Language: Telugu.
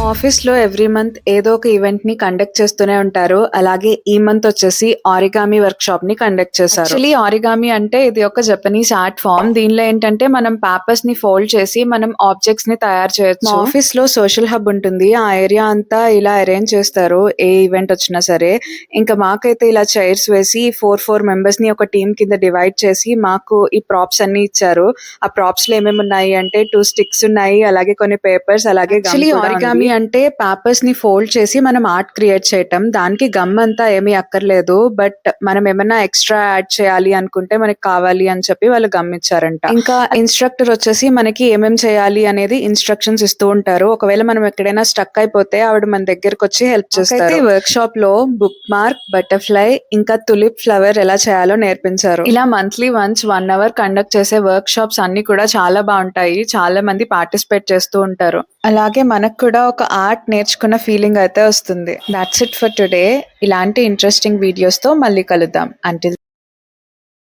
ఆఫీస్‌లో ఎవ్రీ మంత్ ఏదో ఒక ఈవెంట్‌ని కండక్ట్ చేస్తూనే ఉంటారు. అలాగే ఈ మంత్ వచ్చేసి ఆరిగామి వర్క్‌షాప్‌ని కండక్ట్ చేశారు. యాక్చువల్లీ ఆరిగామి అంటే ఇది ఒక జపనీస్ ఆర్ట్ ఫార్మ్. దీనిలో ఏంటంటే మనం పేపర్స్‌ని ఫోల్డ్ చేసి మనం ఆబ్జెక్ట్స్‌ని తయారు చేయొచ్చు. మా ఆఫీస్‌లో సోషల్ హబ్ ఉంటుంది. ఆ ఏరియా అంతా ఇలా అరేంజ్ చేస్తారు. ఏ ఈవెంట్ వచ్చినా సరే. ఇంకా మాకైతే ఇలా చైర్స్ వేసి 4 మెంబర్స్‌ని ఒక టీమ్ కింద డివైడ్ చేసి మాకు ఈ ప్రాప్స్ అన్నీ ఇచ్చారు. ఆ ప్రాప్స్‌లో ఏమేమి ఉన్నాయి అంటే 2 స్టిక్స్ ఉన్నాయి. అలాగే కొన్ని పేపర్స్ అలాగే గమ్ యాక్చువల్లీ కూడా ఆరిగామి ఉంది. అంటే పేపర్స్ ని ఫోల్డ్ చేసి మనం ఆర్ట్ క్రియేట్ చేయటం. దానికి గమ్ అంతా ఏమీ అక్కర్లేదు. బట్ మనం ఏమన్నా ఎక్స్ట్రా యాడ్ చేయాలి అనుకుంటే మనకి కావాలి అని చెప్పి వాళ్ళు గమ్ ఇచ్చారంట. ఇంకా ఇన్స్ట్రక్టర్ వచ్చేసి మనకి ఏమేం చేయాలి అనేది ఇన్స్ట్రక్షన్స్ ఇస్తూ ఉంటారు. ఒకవేళ మనం ఎక్కడైనా స్టక్ అయిపోతే ఆవిడ మన దగ్గరకు వచ్చి హెల్ప్ చేస్తారు. ఈ వర్క్ షాప్ లో బుక్ మార్క్, బటర్ఫ్లై ఇంకా తులిప్ ఫ్లవర్ ఎలా చేయాలో నేర్పించారు. ఇలా మంత్లీ వన్స్ 1 అవర్ కండక్ట్ చేసే వర్క్ షాప్స్ అన్ని కూడా చాలా బాగుంటాయి. చాలా మంది పార్టిసిపేట్ చేస్తూ ఉంటారు. అలాగే మనకు కూడా ఒక ఆర్ట్ నేర్చుకున్న ఫీలింగ్ అయితే వస్తుంది. That's it for today. ఇలాంటి ఇంట్రెస్టింగ్ వీడియోస్తో మళ్ళీ కలుద్దాం. అంటిల్